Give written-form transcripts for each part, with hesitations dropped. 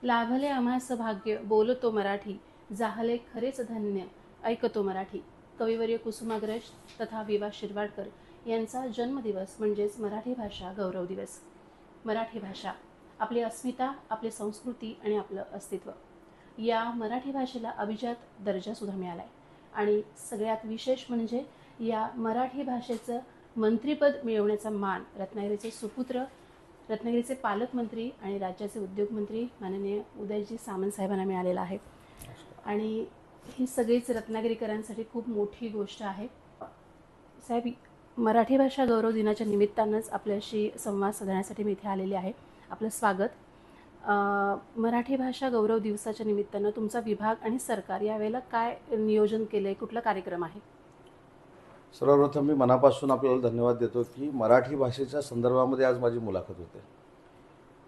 लाभले आम्हास भाग्य बोलतो मराठी, जाहले खरेच धन्य ऐकतो मराठी. कविवर्य कुसुमाग्रज तथा विवा शिरवाडकर यांचा जन्मदिवस म्हणजेच मराठी भाषा गौरव दिवस. मराठी भाषा आपली अस्मिता, आपली संस्कृती आणि आपलं अस्तित्व. या मराठी भाषेला अभिजात दर्जासुद्धा मिळाला आहे. आणि सगळ्यात विशेष म्हणजे या मराठी भाषेचं मंत्रिपद मिळवण्याचा मान रत्नागिरीचे सुपुत्र, रत्नागिरीचे पालकमंत्री आणि राज्याचे उद्योगमंत्री माननीय उदयजी सामंत साहेबांना मिळालेला आहे. आणि ही सगळीच रत्नागिरीकरांसाठी खूप मोठी गोष्ट आहे. साहेब, मराठी भाषा गौरव दिनाच्या निमित्तानंच आपल्याशी संवाद साधण्यासाठी मी इथे आलेले आहे. आपलं स्वागत. मराठी भाषा गौरव दिवसाच्या निमित्तानं तुमचा विभाग आणि सरकार यावेळेला काय नियोजन केलं आहे, कुठला कार्यक्रम आहे? सर्वप्रथम मी मनापासून आपल्याला धन्यवाद देतो की मराठी भाषेच्या संदर्भामध्ये आज माझी मुलाखत होते.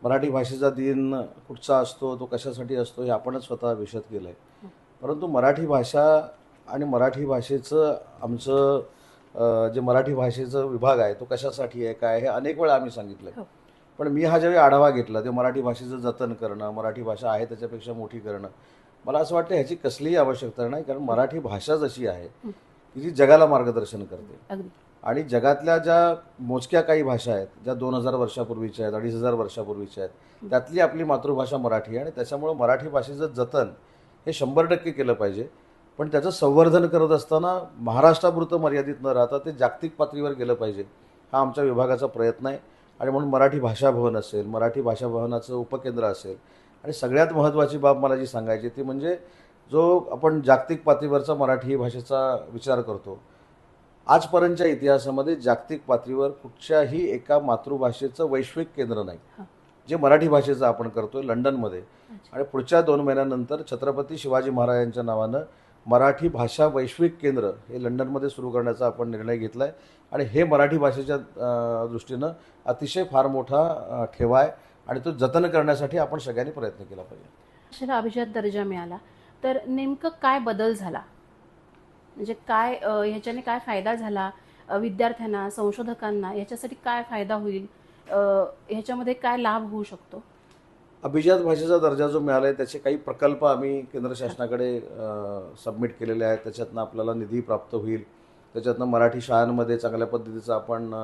मराठी भाषेचा दिन कुठचा असतो, तो कशासाठी असतो हे आपणच स्वतः विशद केलं आहे. परंतु मराठी भाषा आणि मराठी भाषेचं आमचं जे मराठी भाषेचं विभाग आहे तो कशासाठी आहे, काय, हे अनेक वेळा आम्ही सांगितलं. पण मी हा ज्यावेळी आढावा घेतला ते मराठी भाषेचं जतन करणं, मराठी भाषा आहे त्याच्यापेक्षा मोठी करणं, मला असं वाटतं ह्याची कसलीही आवश्यकता नाही. कारण मराठी भाषा जशी आहे की जी जगाला मार्गदर्शन करते. आणि जगातल्या ज्या मोजक्या काही भाषा आहेत, ज्या 2000 वर्षापूर्वीच्या आहेत, 2500 वर्षापूर्वीच्या आहेत, त्यातली आपली मातृभाषा मराठी आहे. आणि त्याच्यामुळं मराठी भाषेचं जतन हे 100% केलं पाहिजे. पण त्याचं संवर्धन करत असताना महाराष्ट्रापुरतं मर्यादित न राहता ते जागतिक पातळीवर गेलं पाहिजे, हा आमच्या विभागाचा प्रयत्न आहे. आणि म्हणून मराठी भाषा भवन असेल, मराठी भाषा भवनाचं उपकेंद्र असेल, आणि सगळ्यात महत्त्वाची बाब मला जी सांगायची ती म्हणजे जो आपण जागतिक पातळीवरचा मराठी भाषेचा विचार करतो, आजपर्यंतच्या इतिहासामध्ये जागतिक पातळीवर कुठच्याही एका मातृभाषेचं वैश्विक केंद्र नाही जे मराठी भाषेचं आपण करतोय लंडनमध्ये. आणि पुढच्या 2 महिन्यानंतर छत्रपती शिवाजी महाराजांच्या नावानं मराठी भाषा वैश्विक केंद्र हे लंडनमध्ये सुरू करण्याचा आपण निर्णय घेतला आहे. आणि हे मराठी भाषेच्या दृष्टीनं अतिशय फार मोठा ठेवा आहे आणि तो जतन करण्यासाठी आपण सगळ्यांनी प्रयत्न केला पाहिजे. भाषेला अभिजात दर्जा मिळाला तर नेमकं काय बदल झाला, म्हणजे काय ह्याच्याने काय फायदा झाला विद्यार्थ्यांना, संशोधकांना, याच्यासाठी काय फायदा होईल, ह्याच्यामध्ये काय लाभ होऊ शकतो? अभिजात भाषेचा दर्जा जो मिळाला आहे त्याचे काही प्रकल्प आम्ही केंद्र शासनाकडे सबमिट केलेले आहेत. त्याच्यातनं आपल्याला निधी प्राप्त होईल, त्याच्यातनं मराठी शाळांमध्ये चांगल्या पद्धतीचं आपण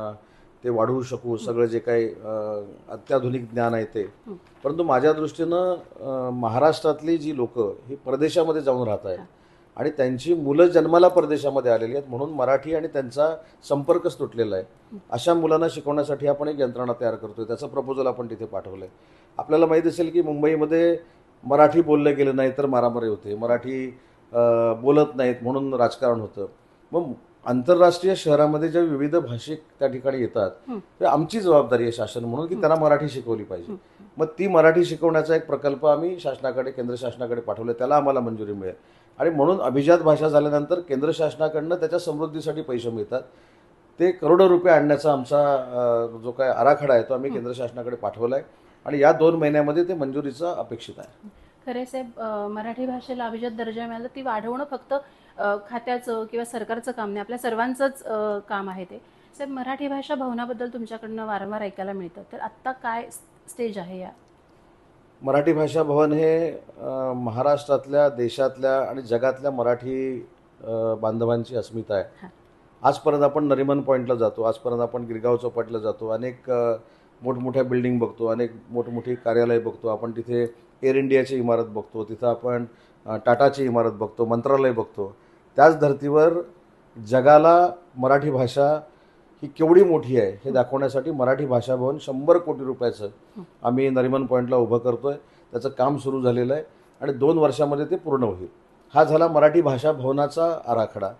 ते वाढवू शकू, सगळं जे काही अत्याधुनिक ज्ञान आहे ते. परंतु माझ्या दृष्टीनं महाराष्ट्रातली जी लोकं ही परदेशामध्ये जाऊन राहत आहेत आणि त्यांची मुलं जन्माला परदेशामध्ये आलेली आहेत, म्हणून मराठी आणि त्यांचा संपर्कच तुटलेला आहे. अशा मुलांना शिकवण्यासाठी आपण एक यंत्रणा तयार करतोय, त्याचं प्रपोजल आपण तिथे पाठवलं आहे. आपल्याला माहीत असेल की मुंबईमध्ये मराठी बोललं गेलं नाही तर मारामारी होते, मराठी बोलत नाहीत म्हणून राजकारण होतं. मग आंतरराष्ट्रीय शहरामध्ये ज्या विविध भाषिक त्या ठिकाणी येतात तर आमची जबाबदारी आहे शासन म्हणून की त्यांना मराठी शिकवली पाहिजे. मग ती मराठी शिकवण्याचा एक प्रकल्प आम्ही शासनाकडे, केंद्र शासनाकडे पाठवले, त्याला आम्हाला मंजुरी मिळेल. आणि म्हणून अभिजात भाषा झाल्यानंतर केंद्र शासनाकडनं त्याच्या समृद्धीसाठी पैसे मिळतात. ते करोडो रुपये आणण्याचा आमचा जो काय आराखडा आहे तो आम्ही केंद्र शासनाकडे पाठवला आहे आणि या 2 महिन्यामध्ये ते मंजुरीचं अपेक्षित आहे. खरे साहेब, मराठी भाषेला अभिजात दर्जा मिळाला ती वाढवणं फक्त खात्याचं किंवा सरकारचं काम नाही, आपल्या सर्वांचंच काम आहे ते. साहेब, मराठी भाषा भवनाबद्दल तुमच्याकडनं वारंवार ऐकायला मिळतं, तर आत्ता काय स्टेज आहे या? मराठी भाषा भवन हे महाराष्ट्रातल्या, देशातल्या आणि जगातल्या मराठी बांधवांची अस्मिता आहे. आजपर्यंत आपण नरिमन पॉईंटला जातो, आजपर्यंत आपण गिरगाव चौपाटीला जातो, अनेक मोठमोठ्या बिल्डिंग बघतो, अनेक मोठमोठी कार्यालय बघतो, आपण तिथे एअर इंडियाची इमारत बघतो, तिथं आपण टाटाची इमारत बघतो, मंत्रालय बघतो. त्याच धर्तीवर जगाला मराठी भाषा ही केवढी मोठी आहे हे दाखवण्यासाठी मराठी भाषा भवन 100 कोटी रुपयाचं आम्ही नरिमन पॉईंटला उभं करतोय. त्याचं काम सुरू झालेलं आहे आणि 2 वर्षामध्ये ते पूर्ण होईल. हा झाला मराठी भाषा भवनाचा आराखडा.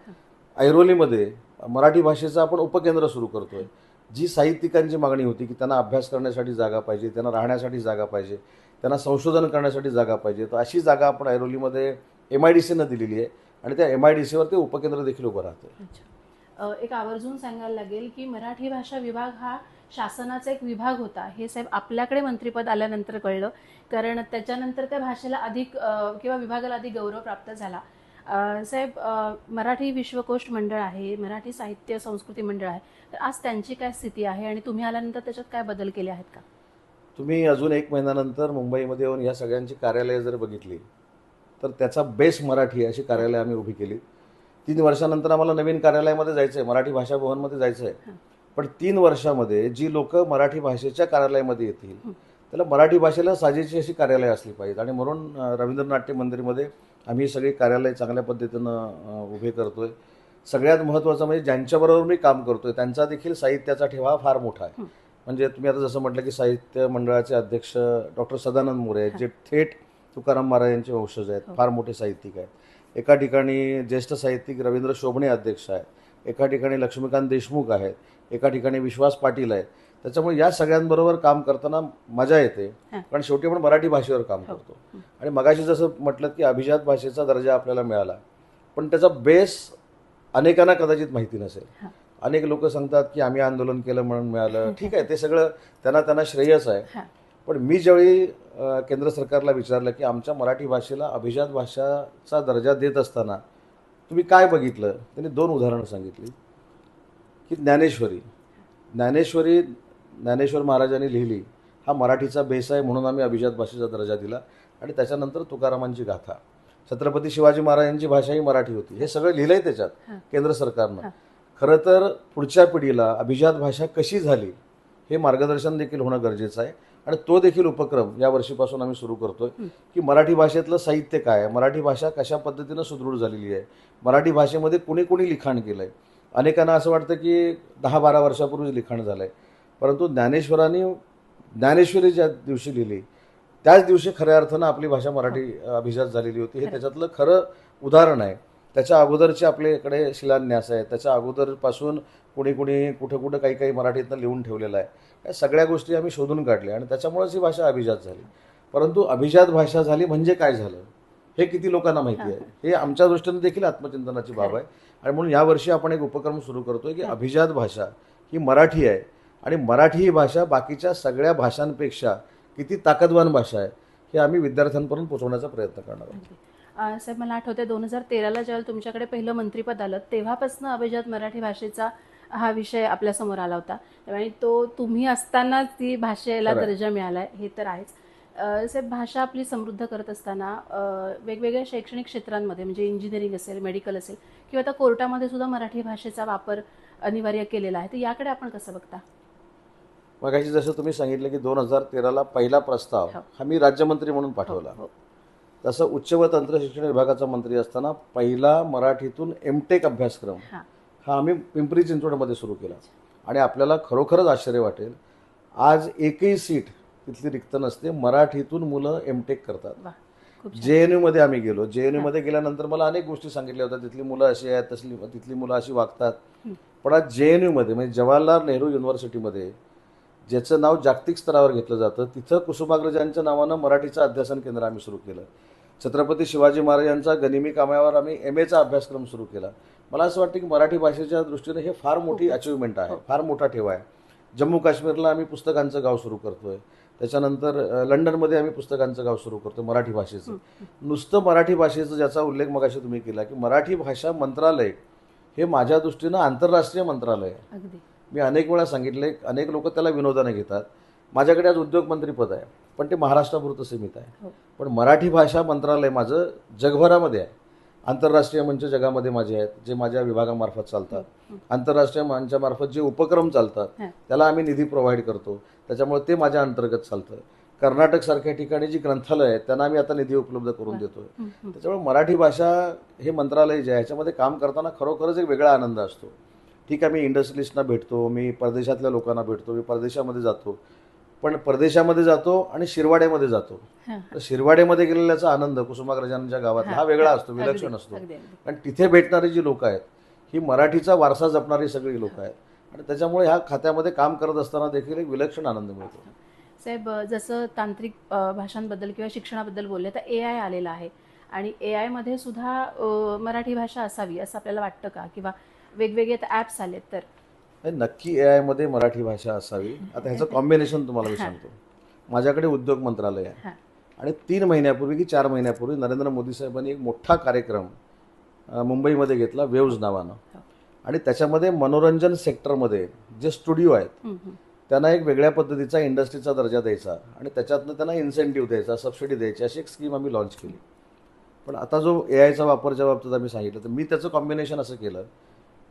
ऐरोलीमध्ये मराठी भाषेचं आपण उपकेंद्र सुरू करतोय. जी साहित्यिकांची मागणी होती की त्यांना अभ्यास करण्यासाठी जागा पाहिजे, त्यांना राहण्यासाठी जागा पाहिजे, त्यांना संशोधन करण्यासाठी जागा पाहिजे, तर अशी जागा आपण ऐरोलीमध्ये MIDCनं दिलेली आहे आणि त्या MIDCवर ते उपकेंद्र देखील उभं राहतं. एक आवर्जून सांगायला लागेल की मराठी भाषा विभाग हा शासनाचा एक विभाग होता, हे साहेब आपल्याकडे मंत्रिपद आल्यानंतर कळलं, कारण त्याच्यानंतर त्या भाषेला अधिक किंवा विभागाला अधिक गौरव प्राप्त झाला. साहेब, मराठी विश्वकोश मंडळ आहे, मराठी साहित्य संस्कृती मंडळ आहे, तर आज त्यांची काय स्थिती आहे आणि तुम्ही आल्यानंतर त्याच्यात काय बदल केले आहेत का? तुम्ही अजून 1 महिन्यानंतर मुंबईमध्ये येऊन या सगळ्यांची कार्यालये जर बघितली तर त्याचा बेस मराठी अशी कार्यालय आम्ही उभी केली. 3 वर्षानंतर आम्हाला नवीन कार्यालयामध्ये जायचं आहे, मराठी भाषा भवनमध्ये जायचं आहे. पण 3 वर्षामध्ये जी लोक मराठी भाषेच्या कार्यालयामध्ये येतील त्याला मराठी भाषेला साजेची अशी कार्यालय असली पाहिजेत. आणि म्हणून रवींद्र नाट्य मंदिरमध्ये आम्ही सगळी कार्यालय चांगल्या पद्धतीनं उभे करतोय. सगळ्यात महत्त्वाचं म्हणजे ज्यांच्याबरोबर मी काम करतोय त्यांचा देखील साहित्याचा ठेवा फार मोठा आहे. म्हणजे तुम्ही आता जसं म्हटलं की साहित्य मंडळाचे अध्यक्ष डॉक्टर सदानंद मोरे आहेत, जे थेट तुकाराम महाराज यांचे वंशज आहेत, फार मोठे साहित्यिक आहेत. एका ठिकाणी ज्येष्ठ साहित्यिक रवींद्र शोभणे अध्यक्ष आहेत, एका ठिकाणी लक्ष्मीकांत देशमुख आहेत, एका ठिकाणी विश्वास पाटील आहेत. त्याच्यामुळे या सगळ्यांबरोबर काम करताना मजा येते, कारण शेवटी आपण मराठी भाषेवर काम करतो. आणि मगाशी जसं म्हटलं की अभिजात भाषेचा दर्जा आपल्याला मिळाला, पण त्याचा बेस अनेकांना कदाचित माहिती नसेल. अनेक लोक सांगतात की आम्ही आंदोलन केलं म्हणून मिळालं. ठीक आहे, ते सगळं त्यांना श्रेयच आहे. पण मी ज्यावेळी केंद्र सरकारला विचारलं की आमच्या मराठी भाषेला अभिजात भाषाचा दर्जा देत असताना तुम्ही काय बघितलं, त्यांनी 2 उदाहरणं सांगितली. की ज्ञानेश्वर महाराजांनी लिहिली, हा मराठीचा बेस आहे म्हणून आम्ही अभिजात भाषेचा दर्जा दिला. आणि त्याच्यानंतर तुकारामांची गाथा, छत्रपती शिवाजी महाराजांची भाषा ही मराठी होती, हे सगळं लिहिलंय त्याच्यात केंद्र सरकारनं. खरं तर पुढच्या पिढीला अभिजात भाषा कशी झाली हे मार्गदर्शन देखील होणं गरजेचं आहे. आणि तो देखील उपक्रम या वर्षीपासून आम्ही सुरू करतोय की मराठी भाषेतलं साहित्य काय आहे, मराठी भाषा कशा पद्धतीनं सुदृढ झालेली आहे, मराठी भाषेमध्ये कुणी कुणी लिखाण केलं आहे. अनेकांना असं वाटतं की 10-12 वर्षापूर्वी लिखाण झालं आहे, परंतु ज्ञानेश्वरी ज्या दिवशी लिहिली त्याच दिवशी खऱ्या अर्थानं आपली भाषा मराठी अभिजात झालेली होती. हे त्याच्यातलं खरं उदाहरण आहे. त्याच्या अगोदरचे आपल्याकडे शिलान्यास आहे, त्याच्या अगोदरपासून कुणी कुठं काही मराठीतनं लिहून ठेवलेलं आहे. या सगळ्या गोष्टी आम्ही शोधून काढल्या आणि त्याच्यामुळेच ही भाषा अभिजात झाली. परंतु अभिजात भाषा झाली म्हणजे काय झालं हे किती लोकांना माहिती आहे, हे आमच्या दृष्टीने देखील आत्मचिंतनाची बाब आहे. आणि म्हणून यावर्षी आपण एक उपक्रम सुरू करतोय की अभिजात भाषा ही मराठी आहे आणि मराठी ही भाषा बाकीच्या सगळ्या भाषांपेक्षा किती ताकदवान भाषा आहे हे आम्ही विद्यार्थ्यांपर्यंत पोहोचवण्याचा प्रयत्न करणार आहोत. साहेब, मला आठवते 2013ला ज्यावेळेला तुमच्याकडे पहिलं मंत्रिपद आलं तेव्हापासून अभिजात मराठी भाषेचा हा विषय आपल्यासमोर आला होता. आणि तो तुम्ही असतानाच ती भाषेला दर्जा मिळाला आहे हे तर आहेच. साहेब, भाषा आपली समृद्ध करत असताना वेगवेगळ्या शैक्षणिक क्षेत्रांमध्ये म्हणजे इंजिनिअरिंग असेल, मेडिकल असेल किंवा आता कोर्टामध्ये सुद्धा मराठी भाषेचा वापर अनिवार्य केलेला आहे. तर याकडे आपण कसं बघता? मगाशी जसं तुम्ही सांगितलं की 2013ला पहिला प्रस्ताव हा मी राज्यमंत्री म्हणून पाठवला. तसं उच्च व तंत्र शिक्षण विभागाचा मंत्री असताना पहिला मराठीतून एमटेक अभ्यासक्रम हा आम्ही पिंपरी चिंचवडमध्ये सुरू केला. आणि आपल्याला खरोखरच आश्चर्य वाटेल, आज एकही सीट तिथली रिक्त नसते, मराठीतून मुलं एमटेक करतात. JNUमध्ये आम्ही गेलो, JNUमध्ये गेल्यानंतर मला अनेक गोष्टी सांगितल्या होत्या, तिथली मुलं अशी आहेत, तिथली मुलं अशी वागतात. पण आज JNUमध्ये म्हणजे जवाहरलाल नेहरू युनिव्हर्सिटीमध्ये ज्याचं नाव जागतिक स्तरावर घेतलं जातं, तिथं कुसुमाग्रजांच्या नावानं मराठीचं अध्यासन केंद्र आम्ही सुरू केलं. छत्रपती शिवाजी महाराजांचा गनिमी कामावर आम्ही MAचा अभ्यासक्रम सुरू केला. मला असं वाटतं की मराठी भाषेच्या दृष्टीने हे फार मोठी अचिव्हमेंट आहे, फार मोठा ठेवा आहे. जम्मू काश्मीरला आम्ही पुस्तकांचं गाव सुरू करतोय, त्याच्यानंतर लंडनमध्ये आम्ही पुस्तकांचं गाव सुरू करतोय मराठी भाषेचं. नुसतं मराठी भाषेचं ज्याचा उल्लेख मगाशी तुम्ही केला की मराठी भाषा मंत्रालय हे माझ्या दृष्टीनं आंतरराष्ट्रीय मंत्रालय आहे. मी अनेक वेळा सांगितले, अनेक लोक त्याला विनोदाने घेतात. माझ्याकडे आज उद्योगमंत्रीपद आहे पण ते महाराष्ट्रापुरतं सीमित आहे. पण मराठी भाषा मंत्रालय माझं जगभरामध्ये आहे. आंतरराष्ट्रीय मंच जगामध्ये माझे आहेत जे माझ्या विभागामार्फत चालतात. आंतरराष्ट्रीय मंचामार्फत जे उपक्रम चालतात त्याला आम्ही निधी प्रोव्हाइड करतो, त्याच्यामुळे ते माझ्या अंतर्गत चालतं. कर्नाटक सारख्या ठिकाणी जी ग्रंथालय आहेत त्यांना आम्ही आता निधी उपलब्ध करून देतोय. त्याच्यामुळे मराठी भाषा हे मंत्रालय जे आहे ह्याच्यामध्ये काम करताना खरोखरच एक वेगळा आनंद असतो. ठीक आहे, मी इंडस्ट्रियलिस्टना भेटतो, मी परदेशातल्या लोकांना भेटतो, मी परदेशामध्ये जातो, पण परदेशामध्ये जातो आणि शिरवाड्यामध्ये जातो. तर शिरवाड्यामध्ये गेलेल्याचा आनंद कुसुमाग्रजांच्या गावात हा वेगळा असतो, विलक्षण असतो. कारण तिथे भेटणारी जी लोक आहेत ही मराठीचा वारसा जपणारी सगळी लोक आहेत आणि त्याच्यामुळे ह्या खात्यामध्ये काम करत असताना देखील एक विलक्षण आनंद मिळतो. साहेब, जसं तांत्रिक भाषांबद्दल किंवा शिक्षणाबद्दल बोलले तर AI आलेला आहे आणि AI मध्ये सुद्धा मराठी भाषा असावी असं आपल्याला वाटतं का? किंवा वेगवेगळे ॲप्स आलेत तर नक्की AI मध्ये मराठी भाषा असावी. आता ह्याचं कॉम्बिनेशन तुम्हाला मी सांगतो. माझ्याकडे उद्योग मंत्रालय आहे आणि 3 महिन्यापूर्वी की 4 महिन्यापूर्वी नरेंद्र मोदी साहेबांनी एक मोठा कार्यक्रम मुंबईमध्ये घेतला वेव्ज नावानं. आणि त्याच्यामध्ये मनोरंजन सेक्टरमध्ये जे स्टुडिओ आहेत त्यांना एक वेगळ्या पद्धतीचा इंडस्ट्रीचा दर्जा द्यायचा आणि त्याच्यातनं त्यांना इन्सेंटिव्ह द्यायचा, सबसिडी द्यायची, अशी एक स्कीम आम्ही लॉन्च केली. पण आता जो AI चा वापरच्या बाबतीत आम्ही सांगितलं, तर मी त्याचं कॉम्बिनेशन असं केलं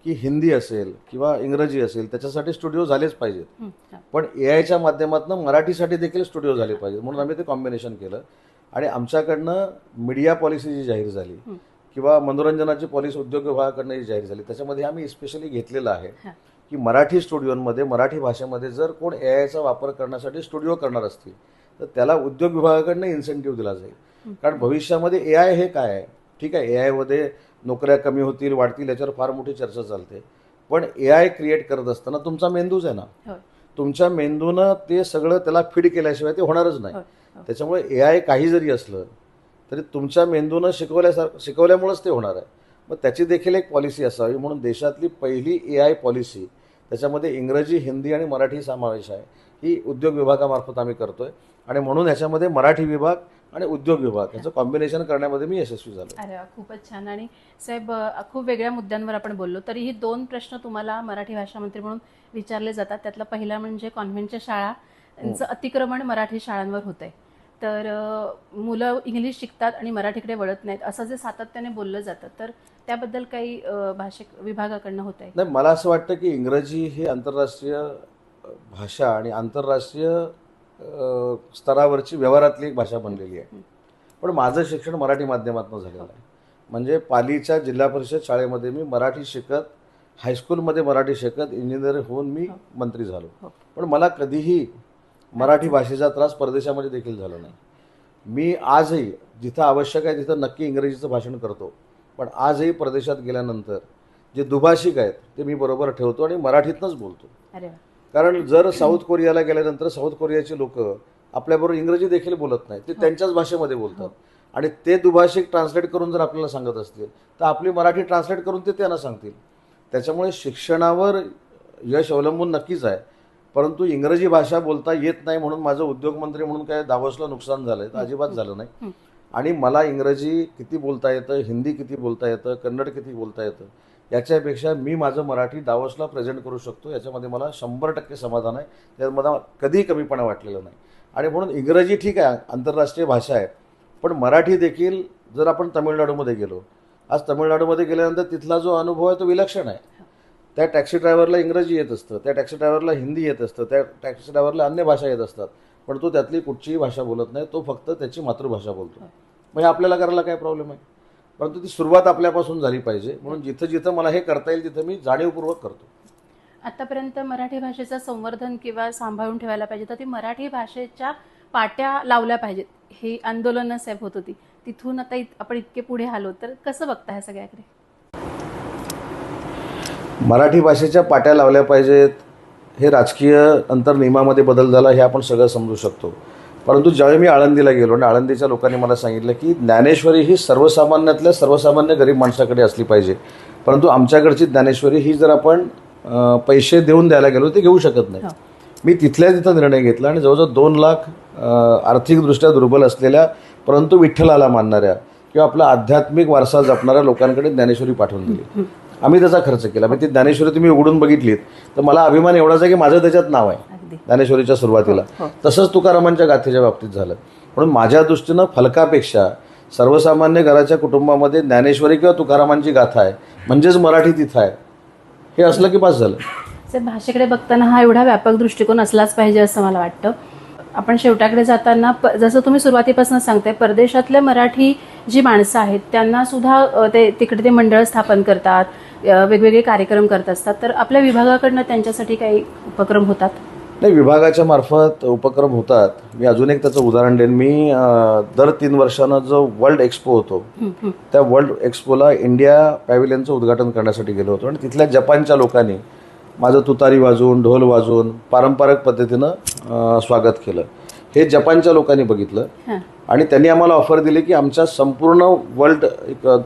की हिंदी असेल किंवा इंग्रजी असेल त्याच्यासाठी स्टुडिओ झालेच पाहिजेत, पण AI च्या माध्यमातून मराठीसाठी देखील स्टुडिओ झाले पाहिजेत, म्हणून आम्ही ते कॉम्बिनेशन केलं. आणि आमच्याकडनं मीडिया पॉलिसी जी जाहीर झाली किंवा मनोरंजनाची पॉलिसी उद्योग विभागाकडनं जी जाहीर झाली, त्याच्यामध्ये आम्ही स्पेशली घेतलेलं आहे की मराठी स्टुडिओमध्ये मराठी भाषेमध्ये जर कोण AI चा वापर करण्यासाठी स्टुडिओ करणार असतील तर त्याला उद्योग विभागाकडनं इन्सेंटिव्ह दिला जाईल. कारण भविष्यामध्ये AI हे काय आहे, ठीक आहे, AI मध्ये नोकऱ्या कमी होतील, वाढतील, याच्यावर फार मोठी चर्चा चालते, पण AI क्रिएट करत असताना तुमचा मेंदूच आहे ना, तुमच्या मेंदूनं ते सगळं त्याला फीड केल्याशिवाय ते होणारच नाही. त्याच्यामुळे AI काही जरी असलं तरी तुमच्या मेंदूनं शिकवल्यामुळेच ते होणार आहे. मग त्याची देखील एक पॉलिसी असावी, म्हणून देशातली पहिली AI पॉलिसी, त्याच्यामध्ये इंग्रजी, हिंदी आणि मराठी समावेश आहे, ही उद्योग विभागामार्फत आम्ही करतोय. आणि म्हणून ह्याच्यामध्ये मराठी विभाग आणि उद्योग विभाग याचं कॉम्बिनेशन करण्यामध्ये मी यशस्वी झालो. अरे वा, खूपच छान. आणि साहेब, खूप वेगळ्या मुद्द्यांवर आपण बोललो, तरीही 2 प्रश्न तुम्हाला मराठी भाषा मंत्री म्हणून विचारले जातात. त्यातला पहिला म्हणजे कॉन्व्हेंटच्या शाळा यांचं अतिक्रमण मराठी शाळांवर होतंय, तर मुलं इंग्लिश शिकतात आणि मराठीकडे वळत नाहीत, असं जे सातत्याने बोललं जातं, तर त्याबद्दल काही भाषिक विभागाकडनं होत आहे? नाही, मला असं वाटतं की इंग्रजी ही आंतरराष्ट्रीय भाषा आणि आंतरराष्ट्रीय स्तरावरची व्यवहारातली एक भाषा बनलेली आहे. पण माझं शिक्षण मराठी माध्यमातून झालेलं आहे. म्हणजे पालीच्या जिल्हा परिषद शाळेमध्ये मी मराठी शिकत, हायस्कूलमध्ये मराठी शिकत इंजिनियर होऊन मी मंत्री झालो. पण मला कधीही मराठी भाषेचा त्रास परदेशामध्ये देखील झाला नाही. मी आजही जिथं आवश्यक आहे तिथं नक्की इंग्रजीचं भाषण करतो, पण आजही परदेशात गेल्यानंतर जे दुभाषिक आहेत ते मी बरोबर ठेवतो आणि मराठीतनंच बोलतो. कारण जर साऊथ कोरियाला गेल्यानंतर साऊथ कोरियाची लोक आपल्याबरोबर इंग्रजी देखील बोलत नाहीत, ते त्यांच्याच भाषेमध्ये बोलतात. आणि ते दुभाषिक ट्रान्सलेट करून जर आपल्याला सांगत असतील तर आपली मराठी ट्रान्सलेट करून ते त्यांना सांगतील. त्याच्यामुळे शिक्षणावर यश अवलंबून नक्कीच आहे, परंतु इंग्रजी भाषा बोलता येत नाही म्हणून माझं उद्योगमंत्री म्हणून काय दावोसला नुकसान झालं तर अजिबात झालं नाही. आणि मला इंग्रजी किती बोलता येतं, हिंदी किती बोलता येतं, कन्नड किती बोलता येतं, याच्यापेक्षा मी माझं मराठी दावोसला प्रेझेंट करू शकतो, याच्यामध्ये मला 100% समाधान आहे. त्यात मला कधीही कमीपणा वाटलेला नाही. आणि म्हणून इंग्रजी ठीक आहे, आंतरराष्ट्रीय भाषा आहे, पण मराठी देखील, जर आपण तमिळनाडूमध्ये गेलो, आज तमिळनाडूमध्ये गेल्यानंतर तिथला जो अनुभव आहे तो विलक्षण आहे. त्या टॅक्सी ड्रायव्हरला इंग्रजी येत असतं, त्या टॅक्सी ड्रायव्हरला हिंदी येत असतं, त्या टॅक्सी ड्रायव्हरला अन्य भाषा येत असतात, पण तो त्यातली कुठचीही भाषा बोलत नाही, तो फक्त त्याची मातृभाषा बोलतो. म्हणजे आपल्याला करायला काय प्रॉब्लेम आहे, परंतु ती सुरुवात आपल्यापासून झाली पाहिजे. म्हणून जिथं जिथं मला हे करता येईल तिथं मी जाणीवपूर्वक करतो. आतापर्यंत मराठी भाषेचं संवर्धन किंवा सांभाळून ठेवायला पाहिजे तर ती मराठी भाषेच्या पाट्या लावल्या पाहिजेत, ही आंदोलनं साहेब होत होती. तिथून आता आपण इतके पुढे आलो, तर कसं बघता ह्या सगळ्याकडे? मराठी भाषेच्या पाट्या लावल्या पाहिजेत, हे राजकीय अंतर्नियमामध्ये बदल झाला हे आपण सगळं समजू शकतो. परंतु ज्यावेळी मी आळंदीला गेलो आणि आळंदीच्या लोकांनी मला सांगितलं की ज्ञानेश्वरी ही सर्वसामान्यातल्या सर्वसामान्य गरीब माणसाकडे असली पाहिजे, परंतु आमच्याकडची ज्ञानेश्वरी ही जर आपण पैसे देऊन द्यायला गेलो ते घेऊ शकत नाही. मी तिथल्या तिथं निर्णय घेतला आणि जवळजवळ 2 लाख आर्थिकदृष्ट्या दुर्बल असलेल्या परंतु विठ्ठलाला मानणाऱ्या किंवा आपला आध्यात्मिक वारसा जपणाऱ्या लोकांकडे ज्ञानेश्वरी पाठवून दिली. आम्ही त्याचा खर्च केला. मग ती ज्ञानेश्वरी तुम्ही उघडून बघितलीत तर मला अभिमान एवढाच आहे की माझं त्याच्यात नाव आहे ज्ञानेश्वरीच्या सुरुवातीला. तसंच तुकारामांच्या गाथेच्या बाबतीत झालं. म्हणून माझ्या दृष्टीनं फलकापेक्षा सर्वसामान्य घराच्या कुटुंबामध्ये ज्ञानेश्वरी किंवा तुकारामांची गाथा आहे म्हणजेच मराठी तिथं आहे, हे असलं की पास झालं. साहेब, भाषेकडे बघताना हा एवढा व्यापक दृष्टिकोन असलाच पाहिजे असं मला वाटतं. आपण शेवटाकडे जाताना जसं तुम्ही सुरुवातीपासून सांगताय, परदेशातल्या मराठी जी माणसं आहेत त्यांना सुद्धा ते तिकडे ते मंडळ स्थापन करतात, वेगवेगळे कार्यक्रम करत असतात, तर आपल्या विभागाकडनं त्यांच्यासाठी काही उपक्रम होतात? नाही, विभागाच्या मार्फत उपक्रम होतात. मी अजून एक त्याचं उदाहरण देईन. मी दर 3 वर्षानं जो वर्ल्ड एक्सपो होतो त्या वर्ल्ड एक्सपोला इंडिया पॅव्हिलियनचं उद्घाटन करण्यासाठी गेलो होतो आणि तिथल्या जपानच्या लोकांनी माझं तुतारी वाजवून, ढोल वाजवून पारंपरिक पद्धतीनं स्वागत केलं. हे जपानच्या लोकांनी बघितलं आणि त्यांनी आम्हाला ऑफर दिली की आमच्या संपूर्ण वर्ल्ड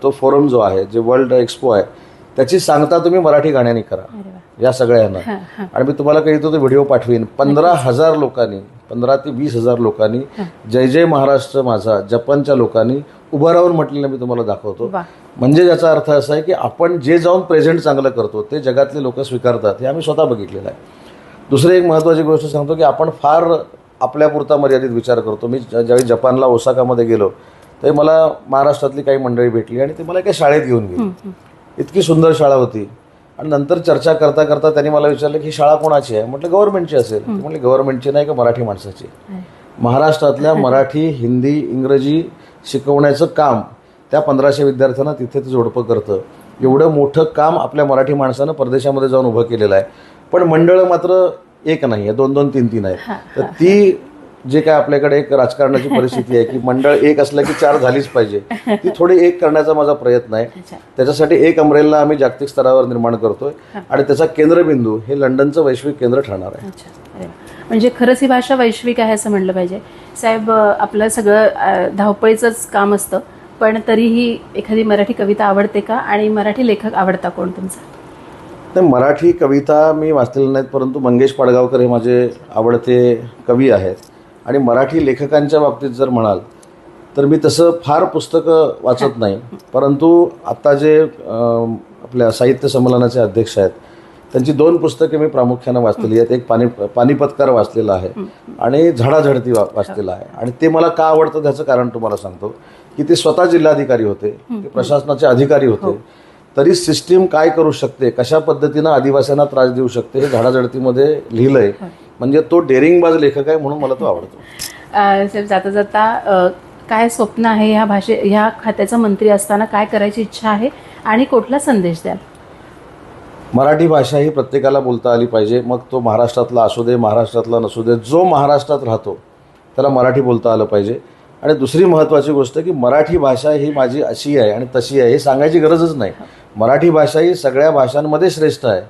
तो फोरम जो आहे, जे वर्ल्ड एक्सपो आहे, त्याची सांगता तुम्ही मराठी गाण्याने करा या सगळ्यांना. आणि मी तुम्हाला काही तो व्हिडिओ पाठवीन. 15,000 लोकांनी, 15 ते 20,000 लोकांनी जय जय महाराष्ट्र माझा जपानच्या लोकांनी उभं राहून म्हटलेलं मी तुम्हाला दाखवतो. म्हणजे याचा अर्थ असा आहे की आपण जे जाऊन प्रेझेंट चांगलं करतो ते जगातले लोक स्वीकारतात, हे आम्ही स्वतः बघितलेलं आहे. दुसरी एक महत्त्वाची गोष्ट सांगतो की आपण फार आपल्यापुरता मर्यादित विचार करतो. मी ज्यावेळी जपानला ओसाकामध्ये गेलो तर मला महाराष्ट्रातली काही मंडळी भेटली आणि ती मला एका शाळेत घेऊन गेली. इतकी सुंदर शाळा होती. आणि नंतर चर्चा करता करता त्यांनी मला विचारलं की ही शाळा कोणाची आहे. म्हटलं गव्हर्नमेंटची असेल. ती म्हटली गव्हर्नमेंटची नाही का मराठी माणसाची. महाराष्ट्रातल्या मराठी, हिंदी, इंग्रजी शिकवण्याचं काम त्या 1500 विद्यार्थ्यांना तिथे ते जोडपं करतं. एवढं मोठं काम आपल्या मराठी माणसानं परदेशामध्ये जाऊन उभं केलेलं आहे. पण मंडळं मात्र एक नाही आहे, 2-2, 3-3 आहेत. तर ती जे काय आपल्याकडे एक राजकारणाची परिस्थिती आहे की मंडळ एक असलं की 4 झालीच पाहिजे, ती थोडी एक करण्याचा माझा प्रयत्न आहे. त्याच्यासाठी एक अमरेला आम्ही जागतिक स्तरावर निर्माण करतोय आणि त्याचा केंद्रबिंदू हे लंडनचं वैश्विक केंद्र ठरणार आहे. म्हणजे खरंच ही भाषा वैश्विक आहे असं म्हटलं पाहिजे. साहेब, आपलं सगळं धावपळीचंच काम असतं, पण तरीही एखादी मराठी कविता आवडते का आणि मराठी लेखक आवडता कोण तुमचा? तर मराठी कविता मी वाचलेल्या नाहीत, परंतु मंगेश पाडगावकर हे माझे आवडते कवी आहेत. आणि मराठी लेखकांच्या बाबतीत जर म्हणाल तर मी तसं फार पुस्तकं वाचत नाही, परंतु आत्ता जे आपल्या साहित्य संमेलनाचे अध्यक्ष आहेत त्यांची 2 पुस्तके मी प्रामुख्यानं वाचलेली आहेत. एक पानिपतकार वाचलेलं आहे आणि झाडाझडती वाचलेलं आहे. आणि ते मला का आवडतं त्याचं कारण तुम्हाला सांगतो की ते स्वतः जिल्हाधिकारी होते, ते प्रशासनाचे अधिकारी होते, तरी सिस्टीम काय करू शकते, कशा पद्धतीनं आदिवासींना त्रास देऊ शकते हे झाडाझडतीमध्ये लिहिलंय. म्हणजे तो डेअरिंगबाज लेखक आहे म्हणून मला तो आवडतो. साहेब, जाता जाता काय स्वप्न आहे ह्या खात्याचा मंत्री असताना, काय करायची इच्छा आहे आणि कुठला संदेश द्याल? मराठी भाषा ही प्रत्येकाला बोलता आली पाहिजे. मग तो महाराष्ट्रातला असू दे, महाराष्ट्रातला नसू दे, जो महाराष्ट्रात राहतो त्याला मराठी बोलता आलं पाहिजे. आणि दुसरी महत्त्वाची गोष्ट की मराठी भाषा ही माझी अशी आहे आणि तशी आहे हे सांगायची गरजच नाही. मराठी भाषा ही सगळ्या भाषांमध्ये श्रेष्ठ आहे.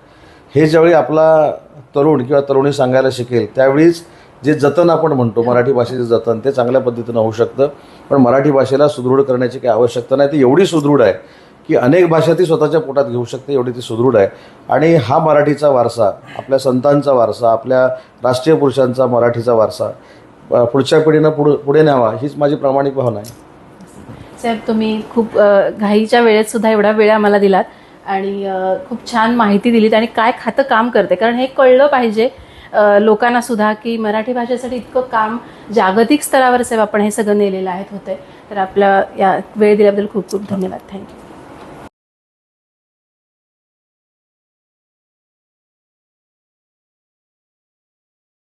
हे ज्यावेळी आपला तरुण किंवा तरुणी सांगायला शिकेल त्यावेळीच जे जतन आपण म्हणतो मराठी भाषेचे जतन ते चांगल्या पद्धतीनं होऊ शकतं. पण मराठी भाषेला सुदृढ करण्याची काही आवश्यकता नाही. ती एवढी सुदृढ आहे की अनेक भाषा ती स्वतःच्या पोटात घेऊ शकते, एवढी ती सुदृढ आहे. आणि हा मराठीचा वारसा, आपल्या संतांचा वारसा, आपल्या राष्ट्रीय पुरुषांचा मराठीचा वारसा पुढच्या पिढीनं पुढे न्यावा हीच माझी प्रामाणिक भावना आहे. साहेब, तुम्ही खूप घाईच्या वेळेत सुद्धा एवढा वेळ आम्हाला दिलात आणि खूप छान माहिती दिलीत आणि काय खातं काम करते, कारण हे कळलं पाहिजे लोकांना सुद्धा की मराठी भाषेसाठी इतकं काम जागतिक स्तरावर साहेब आपण हे सगळं नेलेलं होते. तर आपल्या या वेळ दिल्याबद्दल खूप खूप धन्यवाद. थँक्यू.